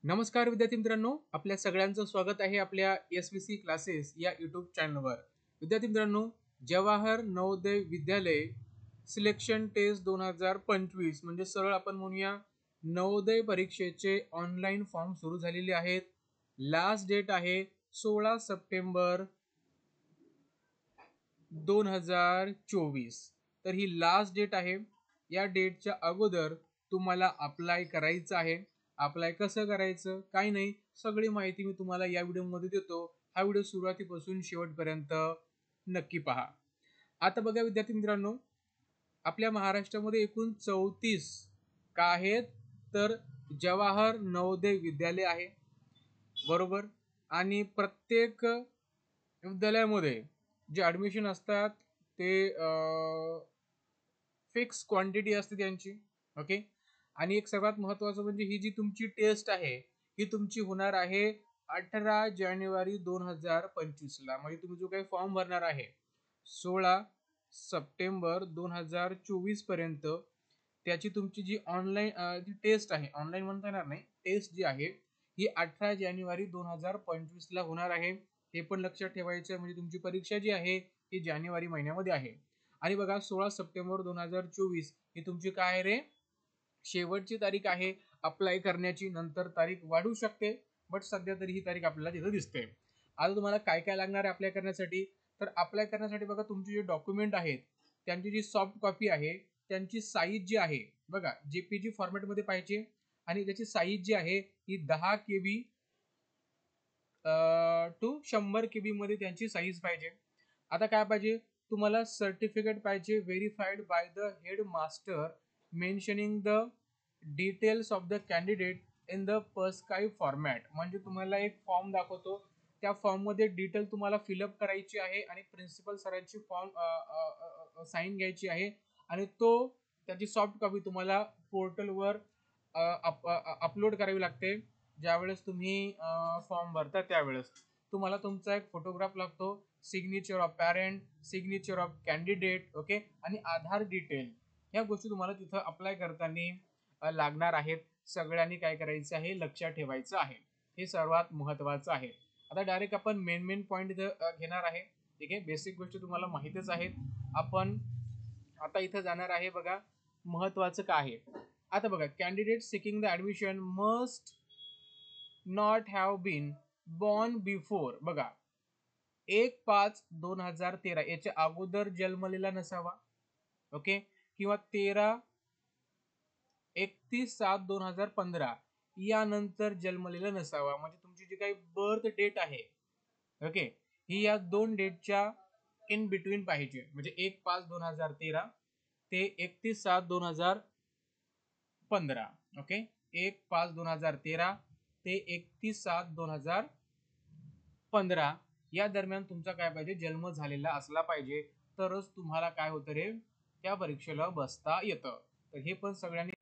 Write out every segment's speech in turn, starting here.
नमस्कार विद्यार्थी मित्रांनो, आपल्या सगळ्यांचं स्वागत आहे आपल्या SVC क्लासेस या यूट्यूब चॅनलवर. विद्यार्थी मित्रांनो, जवाहर नवोदय विद्यालय सिलेक्शन टेस्ट 2025 म्हणजे सरळ आपण म्हणूया नवोदय परीक्षेचे ऑनलाईन फॉर्म सुरू झालेले आहेत. लास्ट डेट आहे 16 सप्टेंबर 2024. तर ही लास्ट डेट आहे. या डेटच्या अगोदर तुम्हाला अप्लाय करायचं आहे. अप्लाय कसं करायचं, काही नाही, सगळी माहिती मी तुम्हाला या व्हिडिओमध्ये देतो. हा व्हिडिओ सुरुवातीपासून शेवटपर्यंत नक्की पहा. आता बघा विद्यार्थी मित्रांनो, आपल्या महाराष्ट्रामध्ये एकूण 34 का आहेत, तर जवाहर नवोदय विद्यालय आहे, बरोबर. आणि प्रत्येक विद्यालयामध्ये जे ॲडमिशन असतात ते फिक्स क्वांटिटी असते त्यांची. ओके. आणि एक सर्वात महत्त्वाचं म्हणजे ही जी तुमची टेस्ट आहे ही तुमची होणार आहे 18 जानेवारी 2025 ला. म्हणजे तुम्ही जो काही फॉर्म भरणार आहे 16 सप्टेंबर 2024 पर्यंत त्याची तुमची जी ऑनलाईन जी टेस्ट आहे, ऑनलाईन म्हणता येणार नाही, टेस्ट जी आहे ही 18 जानेवारी 2025 ला होणार आहे. हे पण लक्षात ठेवायचं. म्हणजे तुमची परीक्षा जी आहे ही जानेवारी महिन्यामध्ये आहे. आणि बघा 16 सप्टेंबर 2024 ही तुमची काय रे शेवटची तारीख आहे अप्लाय करण्याची. नंतर तारीख वाढू शकते, बट सध्या तरी ही तारीख आपल्याला तिथं दिसते. आता तुम्हाला काय काय लागणार आहे अप्लाय करण्यासाठी, तर अप्लाय करण्यासाठी बघा तुमचे जे डॉक्युमेंट आहेत त्यांची जी सॉफ्ट कॉपी आहे त्यांची साईज जी आहे बघा JPG फॉर्मॅटमध्ये पाहिजे. आणि त्याची साईज जी आहे ही 10 KB टू 100 KB मध्ये त्यांची साईज पाहिजे. आता काय पाहिजे तुम्हाला, सर्टिफिकेट पाहिजे verified by the head master mentioning the details of the candidate in the prescribe format. म्हणजे तुम्हाला एक फॉर्म दाखवतो, त्या फॉर्ममध्ये डिटेल तुम्हाला फिलअप करायची आहे आणि प्रिन्सिपल सरांची फॉर्म साईन घ्यायची आहे. आणि त्याची सॉफ्ट कॉपी तुम्हाला पोर्टलवर अपलोड करावी लागते. ज्यावेळेस तुम्ही फॉर्म भरता त्यावेळेस तुम्हाला तुमचा एक फोटोग्राफ लागतो, signature of parent, signature of candidate, okay, आणि आधार डिटेल. या गोष्टी तुम्हाला तिथं अप्लाय करताना लागणार आहेत. सगळ्यांनी काय करायचं आहे लक्षात ठेवायचं आहे. हे सर्वात महत्वाचं आहे. आता डायरेक्ट आपण मेन पॉईंट इथं घेणार आहे. ठीक आहे, बेसिक गोष्टी तुम्हाला माहितीच आहेत. आपण आता इथं जाणार आहे. बघा महत्वाचं काय आहे. आता बघा, candidate seeking the admission must not have been born before. बघा 1/5/2013 याच्या अगोदर जन्मलेला नसावा, ओके, किंवा 31/7/2015 यानंतर जन्मलेला नसावा. म्हणजे तुमची जी काही बर्थ डेट आहे, ओके, ही या दोन डेटच्या इन बिटवीन पाहिजे. म्हणजे 1/5/2013 ते 31/7/2015. ओके, 1/5/2013 ते 31/7/2015 या दरम्यान तुमचा काय पाहिजे जन्म झालेला असला पाहिजे. तरच तुम्हाला काय होतं रे त्या परीक्षेला बसता येतं. तर हे पण सगळ्यांनी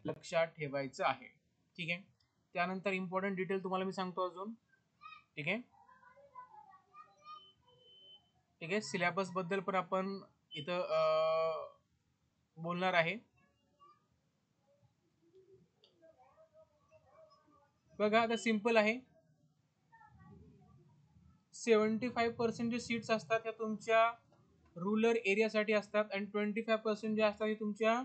लक्षात ठेवायचं आहे. ठीक आहे. त्यानंतर इम्पॉर्टंट डिटेल तुम्हाला मी सांगतो अजून. ठीक आहे. ठीक आहे, सिलेबस बद्दल पण आपण इथं बोलणार आहे. बघा आता सिंपल आहे. 75% जे सीट्स असतात त्या तुमच्या रुरल एरियासाठी असतात आणि 25% जे असतात हे तुमच्या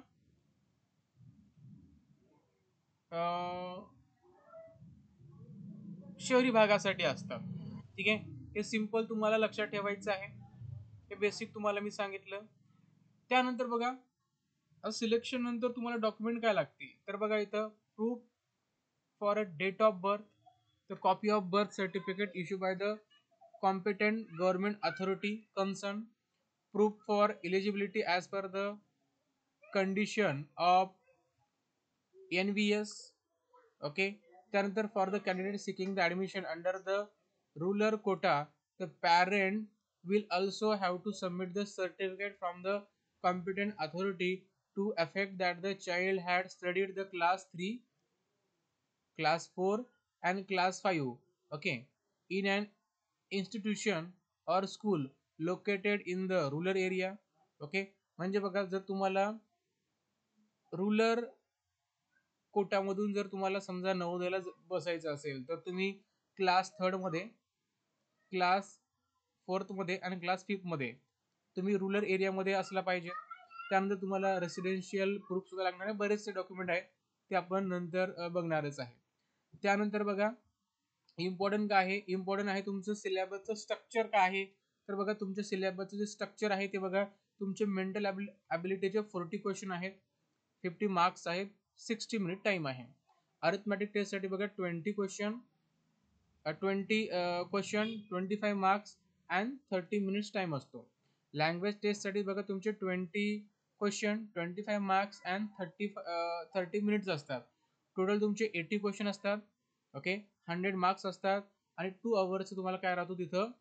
शहरी भागासाठी असतात. ठीक आहे, हे सिंपल तुम्हाला लक्षात ठेवायचं आहे. हे बेसिक तुम्हाला मी सांगितलं. त्यानंतर बघा सिलेक्शन नंतर तुम्हाला डॉक्युमेंट काय लागतील, तर बघा इथं proof for a date of birth, the copy of birth certificate issued by the competent government authority concerned, proof for eligibility as per the condition of NVS, okay. त्यानंतर for the candidate seeking the admission under the rural quota, the parent will also have to submit the certificate from the competent authority to effect that the child had studied the class 3, class 4 and class 5, okay, in an institution or school located in the rural area. okay. म्हणजे बघा जर तुम्हाला rural कोट्यामधून जर तुम्हाला समजा नवोदयला बसायचं असेल तर तुम्ही क्लास 3 मध्ये, क्लास 4 मध्ये आणि क्लास 5 मध्ये तुम्ही रुरल एरियामध्ये असला पाहिजे. त्यानंतर तुम्हाला रेसिडेन्शियल प्रूफ सुद्धा लागणारे बरेचसे डॉक्युमेंट आहेत, ते आपण नंतर बघणारच आहे. त्यानंतर बघा इम्पॉर्टंट काय आहे, इम्पॉर्टंट आहे तुमचं सिलेबसचं स्ट्रक्चर काय आहे. तर बघा तुमच्या सिलेबसचं जे स्ट्रक्चर आहे ते बघा, तुमचे मेंटल ॲबिलिटीचे 40 क्वेश्चन आहेत, 50 मार्क्स आहेत, 60 मिनिट टाइम आहे. अरिथमॅटिक टेस्टसाठी बघा 20 question, 25 marks and 30 minutes time असतो. लँग्वेज टेस्टसाठी बघा तुमचे 20 क्वेश्चन, 25 मार्क्स अँड 30 मिनिट्स असतात. टोटल तुमचे 80 क्वेश्चन असतात. ओके, 100 मार्क्स असतात आणि 2 अवर्सचं तुम्हाला काय राहतो तिथं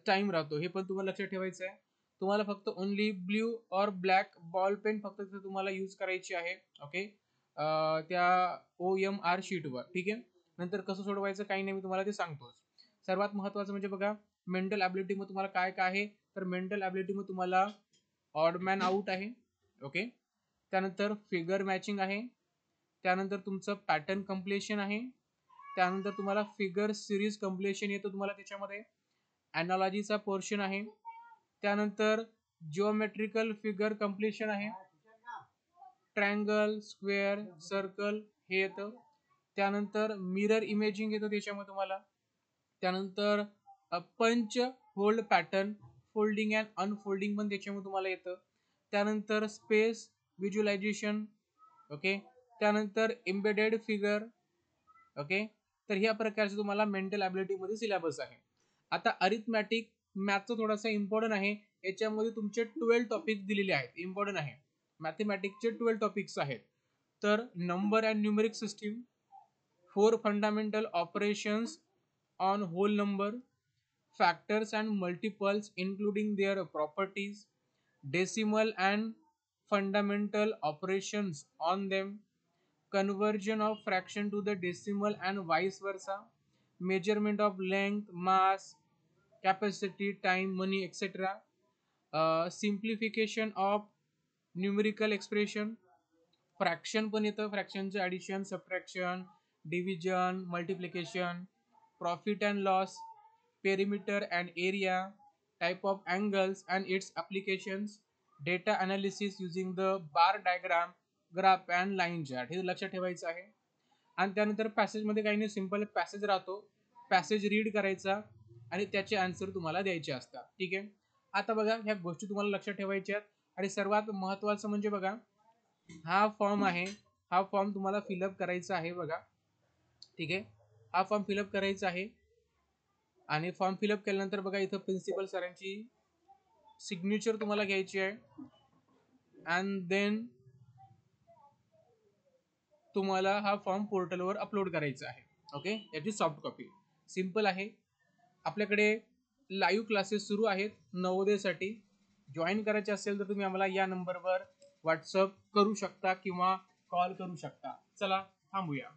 टाइम राहतो. हे पण तुम्हाला लक्षात ठेवायचं आहे. तुम्हाला फक्त ओनली ब्ल्यू और ब्लॅक बॉल पेन फक्त तिथं तुम्हाला यूज करायची आहे. ओके, त्या OMR शीटवर. ठीक आहे, नंतर कसं सोडवायचं काही नाही, मी तुम्हाला ते सांगतोच. सर्वात महत्त्वाचं म्हणजे बघा मेंटल ॲबिलिटी मध्ये तुम्हाला काय काय आहे. तर मेंटल ॲबिलिटी मध्ये तुम्हाला ऑड मॅन आउट आहे. ओके, त्यानंतर फिगर मॅचिंग आहे, त्यानंतर तुमचं पॅटर्न कम्प्लिशन आहे, त्यानंतर तुम्हाला फिगर सिरीज कम्प्लिशन येतं तुम्हाला त्याच्यामध्ये, ॲनालॉजीचा पोर्शन आहे, त्यानंतर जिओमेट्रिकल फिगर कम्प्लिशन आहे, ट्रायंगल, स्क्वेअर, सर्कल हे येतं, त्यानंतर मिरर इमेजिंग येतं त्याच्यामध्ये तुम्हाला, त्यानंतर पंच hold pattern, folding and unfolding पण त्याच्यामध्ये तुम्हाला येतं, त्यानंतर स्पेस व्हिज्युअलायझेशन. ओके, त्यानंतर एम्बेडेड फिगर. ओके, तर ह्या प्रकारचे तुम्हाला मेंटल ॲबिलिटी मध्ये सिलेबस आहे. आता अरिथमॅटिक मॅथचं थोडासा इम्पॉर्टंट आहे, याच्यामध्ये तुमचे 12 टॉपिक दिलेले आहेत, इम्पॉर्टंट आहे. मॅथमॅटिक्सचे 12 टॉपिक्स आहेत. तर number and numeric system, 4 fundamental operations on whole number, factors and multiples including their properties, decimal and fundamental operations on them, conversion of fraction to the decimal and vice versa, measurement of length, mass, capacity, time, money, etc., simplification of numerical expression, fraction पण येतं, फ्रॅक्शनचं addition, subtraction, division, multiplication, profit and loss, perimeter and area, type of angles and its applications, data analysis using the bar diagram, graph and line chart. हे लक्षात ठेवायचं आहे. आणि त्यानंतर पॅसेजमध्ये काही नाही, सिम्पल पॅसेज राहतो, पॅसेज रीड करायचा आणि त्याचे आन्सर तुम्हाला द्यायचे असतात. ठीक आहे, आता बघा ह्या गोष्टी तुम्हाला लक्षात ठेवायच्या आहेत. आणि सर्वात महत्त्वाचं म्हणजे बघा हा फॉर्म आहे, हा फॉर्म तुम्हाला फिलअप करायचा आहे बघा. ठीक आहे, हा फॉर्म फिलअप करायचा आहे आणि फॉर्म फिलअप केल्यानंतर बघा इथं प्रिन्सिपल सरांची सिग्नेचर तुम्हाला घ्यायची आहे अँड देन तुम्हाला हा फॉर्म पोर्टलवर अपलोड करायचा आहे. ओके, याची सॉफ्ट कॉपी. सिम्पल आहे. आपल्याकडे लाईव्ह क्लासेस सुरू आहेत नवोदयसाठी. जॉईन करायचे असेल तर तुम्ही आम्हाला या नंबरवर व्हॉट्सअप करू शकता किंवा कॉल करू शकता. चला थांबूया.